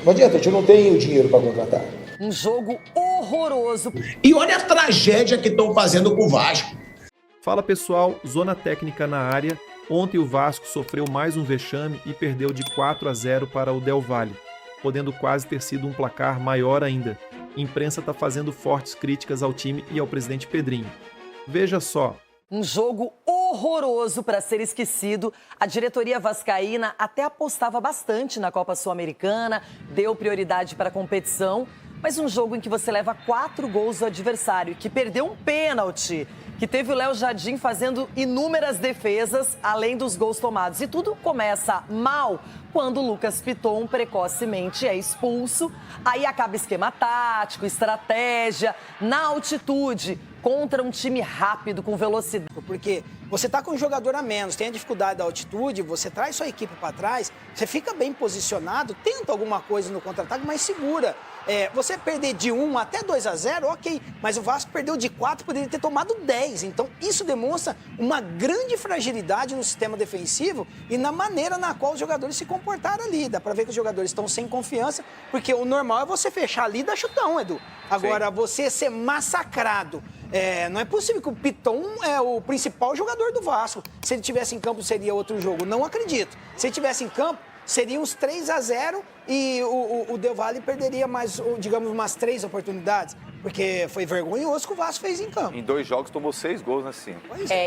Não adianta, a gente não tem o dinheiro para contratar. Um jogo horroroso. E olha a tragédia que estão fazendo com o Vasco. Fala pessoal, Zona Técnica na área. Ontem o Vasco sofreu mais um vexame e perdeu de 4-0 para o Del Valle, podendo quase ter sido um placar maior ainda. A imprensa está fazendo fortes críticas ao time e ao presidente Pedrinho. Veja só. Um jogo horroroso para ser esquecido. A diretoria vascaína até apostava bastante na Copa Sul-Americana, deu prioridade para a competição, mas um jogo em que você leva 4 gols do adversário, que perdeu um pênalti, que teve o Léo Jardim fazendo inúmeras defesas, além dos gols tomados. E tudo começa mal quando o Lucas Piton precocemente é expulso. Aí acaba esquema tático, estratégia, na altitude, contra um time rápido, com velocidade. Porque você tá com um jogador a menos, tem a dificuldade da altitude, você traz sua equipe para trás, você fica bem posicionado, tenta alguma coisa no contra-ataque, mas segura. Você perder de 1 até 2-0, ok, mas o Vasco perdeu de 4, poderia ter tomado 10. Então, isso demonstra uma grande fragilidade no sistema defensivo e na maneira na qual os jogadores se comportaram ali. Dá para ver que os jogadores estão sem confiança, porque o normal é você fechar ali e dar chutão, Edu. Agora, você ser massacrado. Não é possível que o Piton é o principal jogador do Vasco. Se ele tivesse em campo, seria outro jogo. Não acredito. Se ele tivesse em campo, seria uns 3-0 e o Del Valle perderia mais, digamos, umas 3 oportunidades. Porque foi vergonhoso o que o Vasco fez em campo. Em 2 jogos tomou 6 gols, né, sim.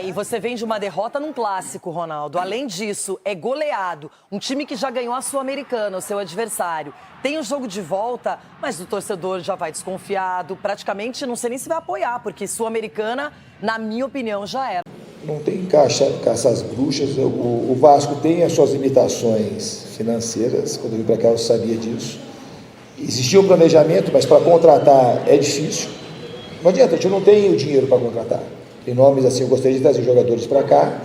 E você vem de uma derrota num clássico, Ronaldo. Além disso, é goleado. Um time que já ganhou a Sul-Americana, o seu adversário. Tem o jogo de volta, mas o torcedor já vai desconfiado. Praticamente não sei nem se vai apoiar, porque Sul-Americana, na minha opinião, já era. Não tem caça às bruxas. O Vasco tem as suas limitações financeiras. Quando eu vim para cá, eu sabia disso. Existia um planejamento, mas para contratar é difícil. Não adianta, a gente não tem o dinheiro para contratar. Tem nomes assim, eu gostaria de trazer jogadores para cá,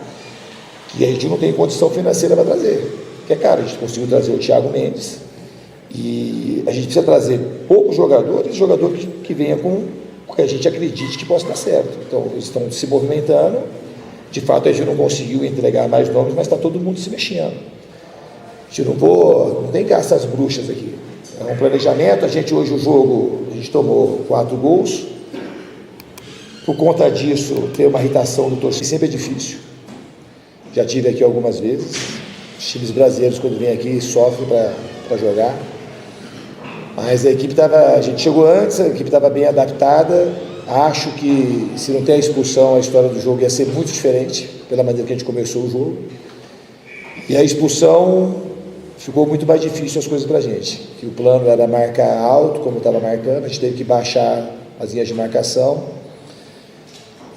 que a gente não tem condição financeira para trazer. Que é caro, a gente conseguiu trazer o Thiago Mendes. E a gente precisa trazer poucos jogadores que venham com o que a gente acredite que possa dar certo. Então, eles estão se movimentando. De fato, a gente não conseguiu entregar mais nomes, mas está todo mundo se mexendo. A gente não tem caça às bruxas aqui. É um planejamento. A gente hoje, o jogo, a gente tomou 4 gols. Por conta disso, ter uma irritação do torcedor sempre é difícil. Já tive aqui algumas vezes. Os times brasileiros, quando vêm aqui, sofrem para jogar. Mas a gente chegou antes, a equipe estava bem adaptada. Acho que se não tem a expulsão, a história do jogo ia ser muito diferente, pela maneira que a gente começou o jogo. E a expulsão ficou muito mais difícil as coisas para a gente. Que o plano era marcar alto, como estava marcando, a gente teve que baixar as linhas de marcação.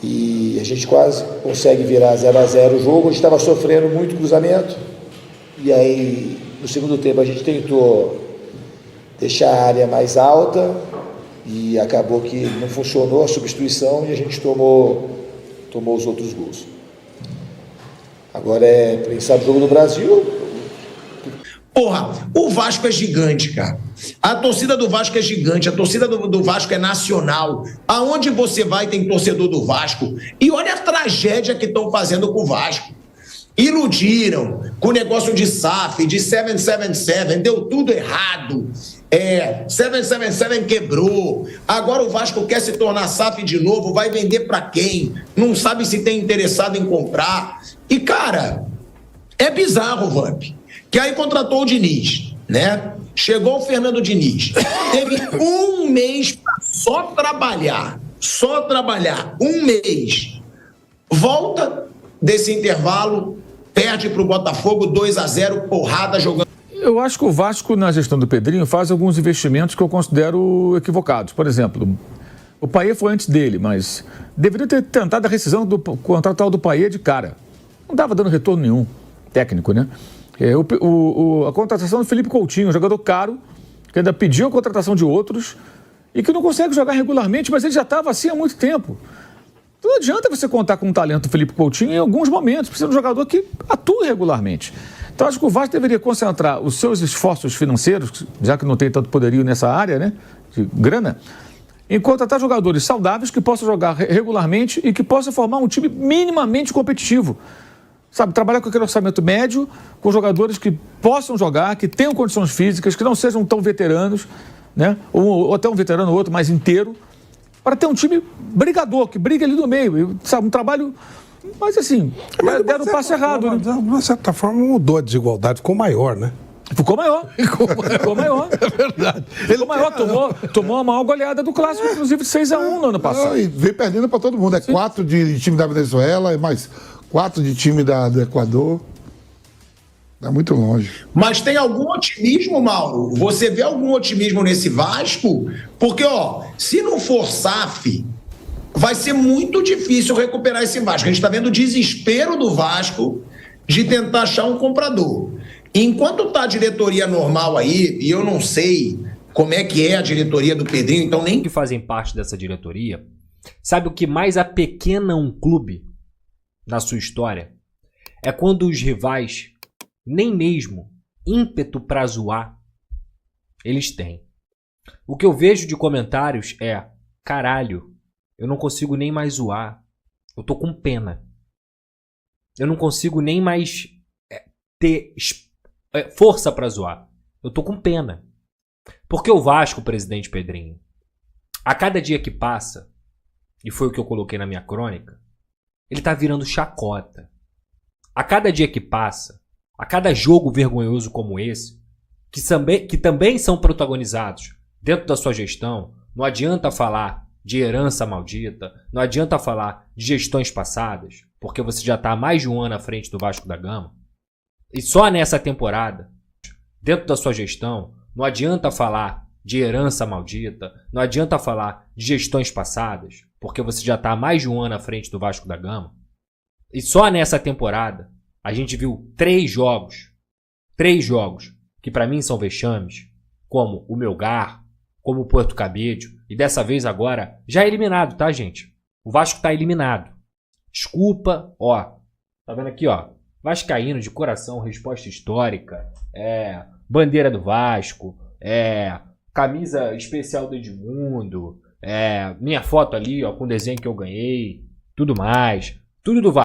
E a gente quase consegue virar 0-0 o jogo. A gente estava sofrendo muito cruzamento. E aí, no segundo tempo, a gente tentou deixar a área mais alta e acabou que não funcionou a substituição e a gente tomou os outros gols. Agora pensar no jogo do Brasil. Porra, o Vasco é gigante, cara. A torcida do Vasco é gigante, a torcida do Vasco é nacional. Aonde você vai tem torcedor do Vasco. E olha a tragédia que estão fazendo com o Vasco. Iludiram com o negócio de SAF, de 777, deu tudo errado. 777 quebrou. Agora o Vasco quer se tornar SAF de novo, vai vender para quem? Não sabe se tem interessado em comprar. E, cara, é bizarro, Vamp, que aí contratou o Diniz, né? Chegou o Fernando Diniz. Teve um mês para só trabalhar. Um mês. Volta desse intervalo, perde para o Botafogo 2-0, porrada jogando. Eu acho que o Vasco, na gestão do Pedrinho, faz alguns investimentos que eu considero equivocados. Por exemplo, o Payet foi antes dele, mas deveria ter tentado a rescisão do contrato do Payet de cara. Não estava dando retorno nenhum, técnico, né? A contratação do Felipe Coutinho, um jogador caro, que ainda pediu a contratação de outros e que não consegue jogar regularmente, mas ele já estava assim há muito tempo. Não adianta você contar com o talento do Felipe Coutinho em alguns momentos, precisa de um jogador que atue regularmente. Então, acho que o Vasco deveria concentrar os seus esforços financeiros, já que não tem tanto poderio nessa área, né, de grana, em contratar jogadores saudáveis que possam jogar regularmente e que possam formar um time minimamente competitivo. Sabe, trabalhar com aquele orçamento médio, com jogadores que possam jogar, que tenham condições físicas, que não sejam tão veteranos, né? Ou até um veterano ou outro mais inteiro, para ter um time brigador, que briga ali no meio, sabe, um trabalho... Mas assim, deram o passo errado, né? De uma certa forma mudou a desigualdade, ficou maior, né? Ficou maior. Ficou maior. É verdade. Ficou maior, tomou a maior goleada do Clássico, inclusive 6-1 no ano passado. E veio perdendo para todo mundo. É 4 de time da Venezuela, mais 4 de time do Equador. Tá muito longe. Mas tem algum otimismo, Mauro? Você vê algum otimismo nesse Vasco? Porque, ó, se não for SAF, vai ser muito difícil recuperar esse Vasco. A gente tá vendo o desespero do Vasco de tentar achar um comprador. Enquanto tá a diretoria normal aí, e eu não sei como é que é a diretoria do Pedrinho, então nem... que fazem parte dessa diretoria, sabe o que mais apequena um clube na sua história? É quando os rivais, nem mesmo ímpeto pra zoar, eles têm. O que eu vejo de comentários é: caralho, eu não consigo nem mais zoar, eu tô com pena. Eu não consigo nem mais ter força pra zoar, eu tô com pena. Porque o Vasco, presidente Pedrinho, a cada dia que passa, e foi o que eu coloquei na minha crônica, ele tá virando chacota. A cada dia que passa, a cada jogo vergonhoso como esse, que também são protagonizados dentro da sua gestão, não adianta falar de herança maldita, não adianta falar de gestões passadas, porque você já está há mais de um ano à frente do Vasco da Gama, e só nessa temporada, dentro da sua gestão, não adianta falar de herança maldita, não adianta falar de gestões passadas, porque você já está há mais de um ano à frente do Vasco da Gama, e só nessa temporada a gente viu 3 jogos que para mim são vexames, como o Melgar, como o Porto Cabedelo, e dessa vez agora já é eliminado, tá, gente? O Vasco tá eliminado. Desculpa, ó, tá vendo aqui, ó, vascaíno de coração, resposta histórica, bandeira do Vasco, camisa especial do Edmundo, minha foto ali, ó, com o desenho que eu ganhei, tudo mais, tudo do Vasco.